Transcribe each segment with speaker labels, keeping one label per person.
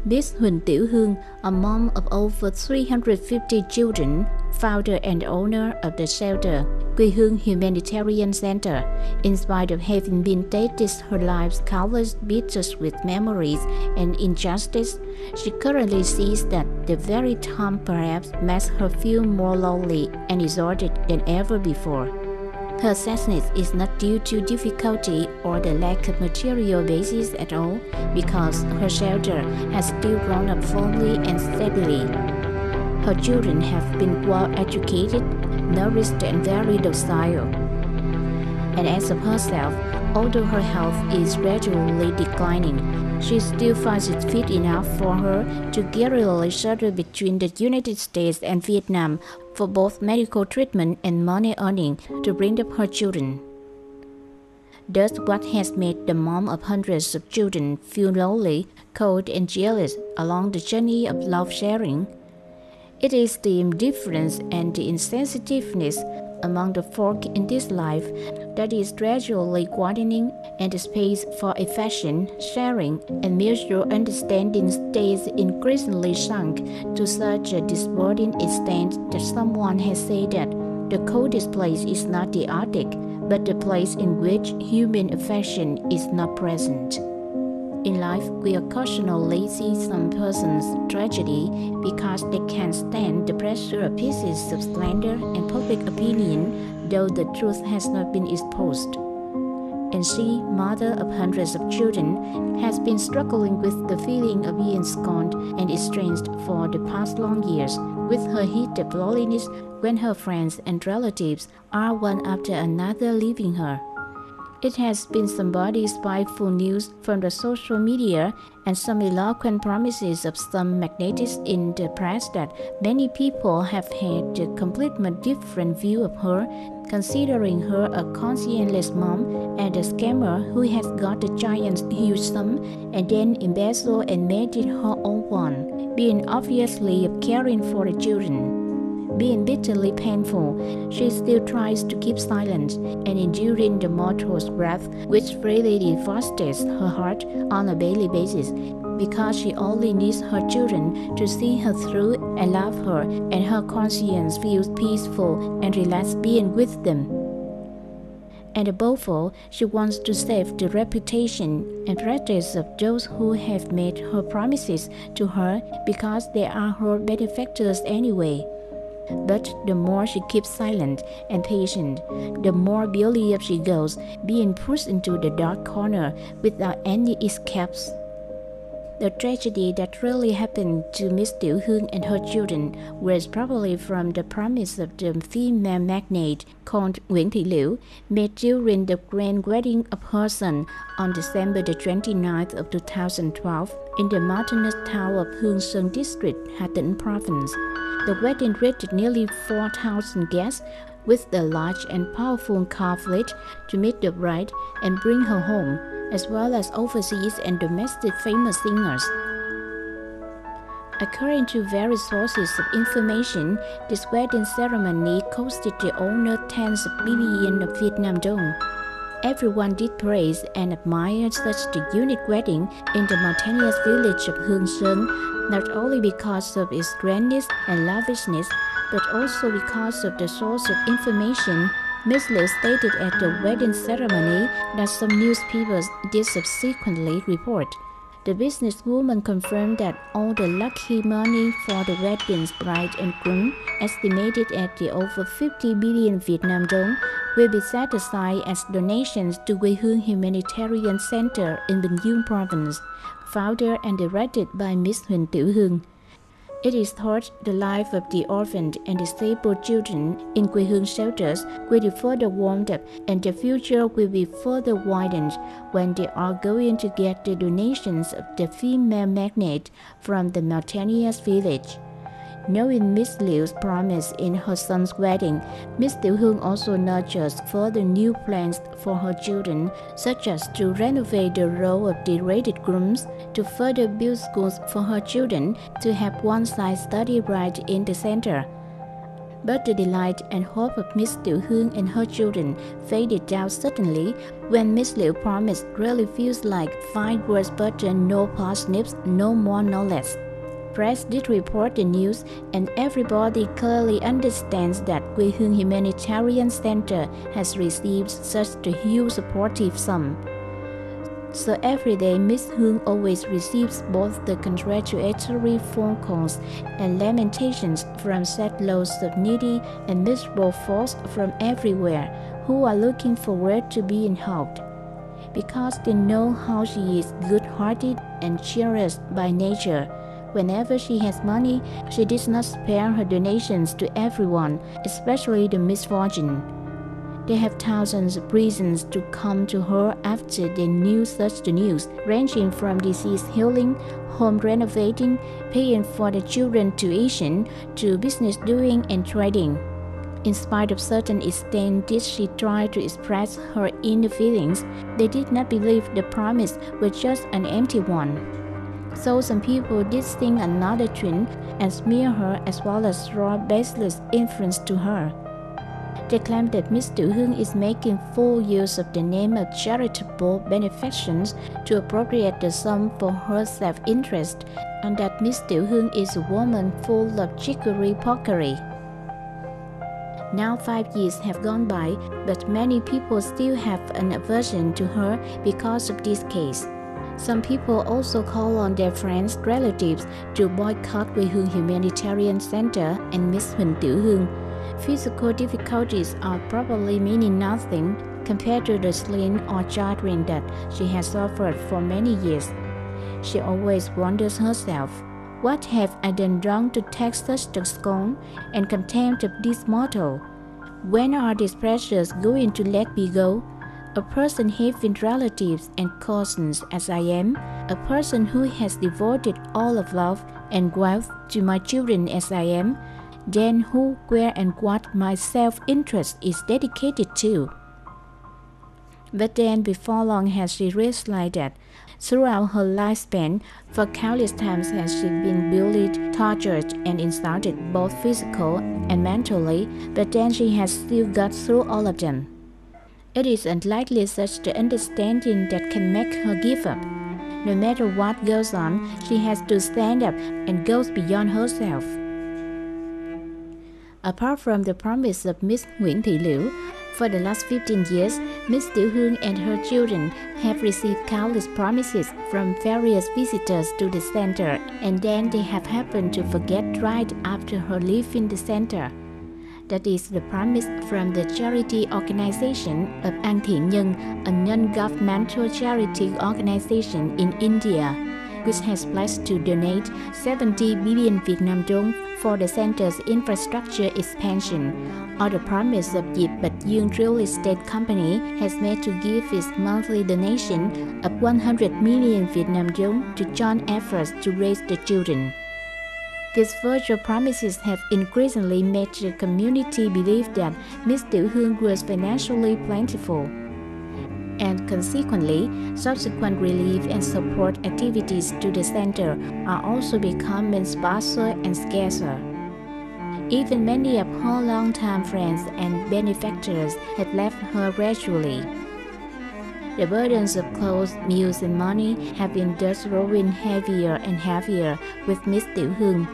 Speaker 1: Miss Huỳnh Tiểu Hương, a mom of over 350 children, founder and owner of the shelter Que Huong Humanitarian Center, in spite of having been tainted her life's countless bitters with memories and injustice, she currently sees that the very time perhaps makes her feel more lonely and exhausted than ever before. Her sadness is not due to difficulty or the lack of material basis at all, because her shelter has still grown up firmly and steadily. Her children have been well educated, nourished and very docile. And as of herself, although her health is gradually declining, she still finds it fit enough for her to regularly shuttle between the United States and Viet Nam for both medical treatment and money earning to bring up her children. Thus, what has made the mom of hundreds of children feel lonely, cold and jealous along the journey of love sharing? It is the indifference and the insensitiveness among the folk in this life that is gradually widening, and the space for affection, sharing, and mutual understanding stays increasingly sunk to such a desponding extent that someone has said that the coldest place is not the Arctic, but the place in which human affection is not present. In life, we occasionally see some person's tragedy because they can't stand the pressure of pieces of slander and public opinion, though the truth has not been exposed. And she, mother of hundreds of children, has been struggling with the feeling of being scorned and estranged for the past long years, with her heat of loneliness when her friends and relatives are one after another leaving her. It has been somebody's spiteful news from the social media and some eloquent promises of some magnates in the press that many people have had a completely different view of her, considering her a conscienceless mom and a scammer who has got a giant's huge sum and then embezzled and made it her own one, being obviously caring for the children. Being bitterly painful, she still tries to keep silent and enduring the mortal wrath which really devastates her heart on a daily basis, because she only needs her children to see her through and love her, and her conscience feels peaceful and relaxed being with them. And above all, she wants to save the reputation and practice of those who have made her promises to her, because they are her benefactors anyway. But the more she keeps silent and patient, the more belly up she goes, being pushed into the dark corner without any escapes. The tragedy that really happened to Miss Tiểu Hương and her children was probably from the promise of the female magnate called Nguyễn Thị Liễu, made during the grand wedding of her son on December the 29th of 2012 in the mountainous town of Hương Sơn District, Hà Tĩnh Province. The wedding reached nearly 4,000 guests, with a large and powerful car fleet to meet the bride and bring her home, as well as overseas and domestic famous singers. According to various sources of information, this wedding ceremony costed the owner tens of millions of Viet Nam dong. Everyone did praise and admire such a unique wedding in the mountainous village of Hương Sơn, not only because of its grandness and lavishness, but also because of the source of information Miss Liu stated at the wedding ceremony that some newspapers did subsequently report. The businesswoman confirmed that all the lucky money for the wedding's bride and groom, estimated at the over 50 billion Viet Nam dong, will be set aside as donations to Quê Hương Humanitarian Center in Bình Dương Province, founded and directed by Miss Huỳnh Tiểu Hương. It is thought the life of the orphaned and disabled children in Quê Hương shelters will be further warmed up, and the future will be further widened when they are going to get the donations of the female magnate from the mountainous village. Knowing Miss Liu's promise in her son's wedding, Miss Tiểu Hương also nurtures further new plans for her children, such as to renovate the role of degraded grooms, to further build schools for her children, to have one-side study right in the center. But the delight and hope of Miss Tiểu Hương and her children faded out suddenly when Miss Liu promised really feels like 5 words butter, no parsnips, no more, no less. Press did report the news, and everybody clearly understands that Que Huong Humanitarian Center has received such a huge supportive sum. So every day, Miss Hương always receives both the congratulatory phone calls and lamentations from settlers of needy and miserable folks from everywhere who are looking forward to being helped. Because they know how she is good-hearted and generous by nature, whenever she has money, she does not spare her donations to everyone, especially the misfortunate. They have thousands of reasons to come to her after they knew such the news, ranging from disease healing, home renovating, paying for the children tuition, to business doing and trading. In spite of certain extent did she try to express her inner feelings, they did not believe the promise was just an empty one. So some people did sing another tune and smear her as well as draw baseless inference to her. They claim that Miss Tiểu Hương is making full use of the name of charitable benefactions to appropriate the sum for her self-interest, and that Miss Tiểu Hương is a woman full of jiggery-pokery. Now 5 years have gone by, but many people still have an aversion to her because of this case. Some people also call on their friends, relatives to boycott Que Huong Humanitarian Center and Miss Huỳnh Tiểu Hương. Physical difficulties are probably meaning nothing compared to the sling or children that she has suffered for many years. She always wonders herself, what have I done wrong to take such the scorn and contempt of this mortal? When are these pressures going to let me go? A person having relatives and cousins as I am, a person who has devoted all of love and wealth to my children as I am, then who, where and what my self-interest is dedicated to. But then before long has she realized that throughout her lifespan, for countless times has she been bullied, tortured and insulted both physical and mentally, but then she has still got through all of them. It is unlikely such the understanding that can make her give up. No matter what goes on, she has to stand up and goes beyond herself. Apart from the promise of Miss Nguyễn Thị Liễu, for the last 15 years, Miss Tiểu Hương and her children have received countless promises from various visitors to the center, and then they have happened to forget right after her leaving the center. That is the promise from the charity organization of An Thiện Nhân, a non-governmental charity organization in India, which has pledged to donate 70 billion Viet Nam dong for the center's infrastructure expansion, or the promise of Hiệp Real Estate Company has made to give its monthly donation of 100 million Viet Nam dong to join efforts to raise the children. These virtual promises have increasingly made the community believe that Miss Tiểu Hương was financially plentiful, and consequently, subsequent relief and support activities to the center are also becoming sparser and scarcer. Even many of her long-time friends and benefactors have left her gradually. The burdens of clothes, meals and money have been thus growing heavier and heavier with Miss Tiểu Hương.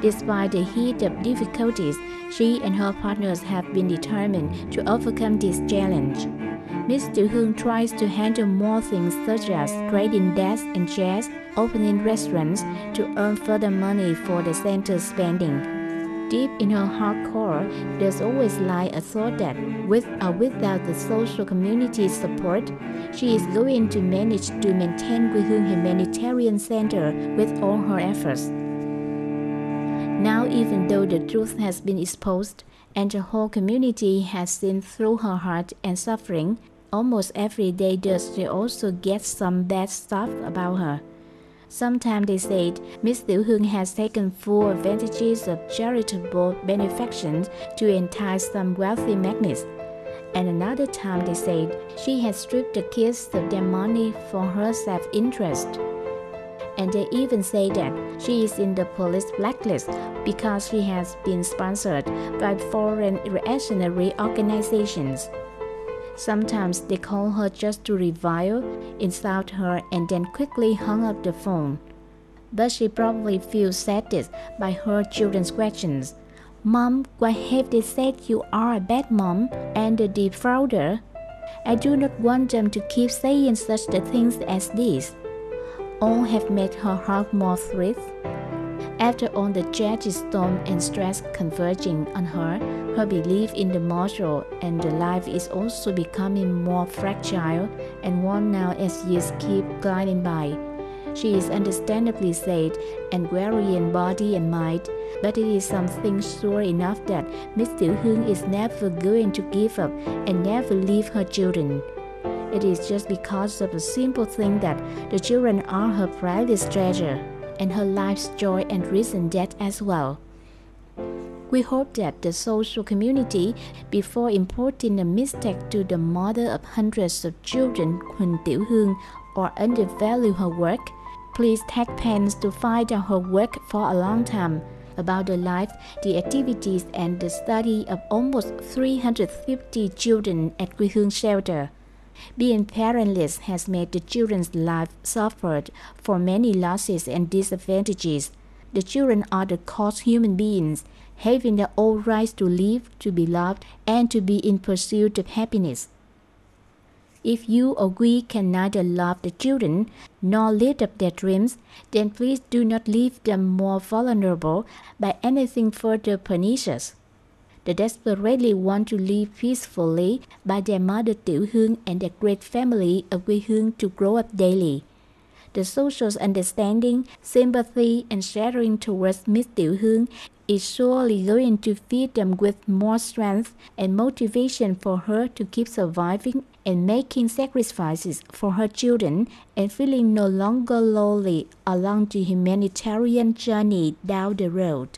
Speaker 1: Despite the heat of difficulties, she and her partners have been determined to overcome this challenge. Miss Tiểu Hương tries to handle more things such as trading desks and chairs, opening restaurants to earn further money for the center's spending. Deep in her heart core, there's always lie a thought that, with or without the social community's support, she is going to manage to maintain Que Huong Humanitarian Center with all her efforts. Now, even though the truth has been exposed and the whole community has seen through her heart and suffering, almost every day does she also get some bad stuff about her. Sometimes they said Miss Tiểu Hương has taken full advantages of charitable benefactions to entice some wealthy magnates. And another time they said she has stripped the kids of their money for her self-interest. and they even say that she is in the police blacklist because she has been sponsored by foreign reactionary organizations. Sometimes they call her just to revile, insult her, and then quickly hung up the phone. But she probably feels saddened by her children's questions. Mom, why have they said you are a bad mom and a defrauder? I do not want them to keep saying such things as this. All have made her heart more thrilled. After all the tragic storm and stress converging on her, her belief in the moral and the life is also becoming more fragile and worn out as years keep gliding by. She is understandably sad and weary in body and mind, but it is something sure enough that Miss Tiểu Hương is never going to give up and never leave her children. It is just because of a simple thing that the children are her priceless treasure, and her life's joy and reason death as well. We hope that the social community, before imputing a mistake to the mother of hundreds of children, Huỳnh Tiểu Hương, or undervalue her work, please take pains to find out her work for a long time, about the life, the activities, and the study of almost 350 children at Que Huong Shelter. Being parentless has made the children's life suffered for many losses and disadvantages. The children are the cost human beings, having the all rights to live, to be loved, and to be in pursuit of happiness. If you or we can neither love the children nor live up their dreams, then please do not leave them more vulnerable by anything further pernicious. They desperately want to live peacefully by their mother Tiểu Hương and their great family of Que Huong to grow up daily. The social understanding, sympathy, and sharing towards Miss Tiểu Hương is surely going to feed them with more strength and motivation for her to keep surviving and making sacrifices for her children and feeling no longer lonely along the humanitarian journey down the road.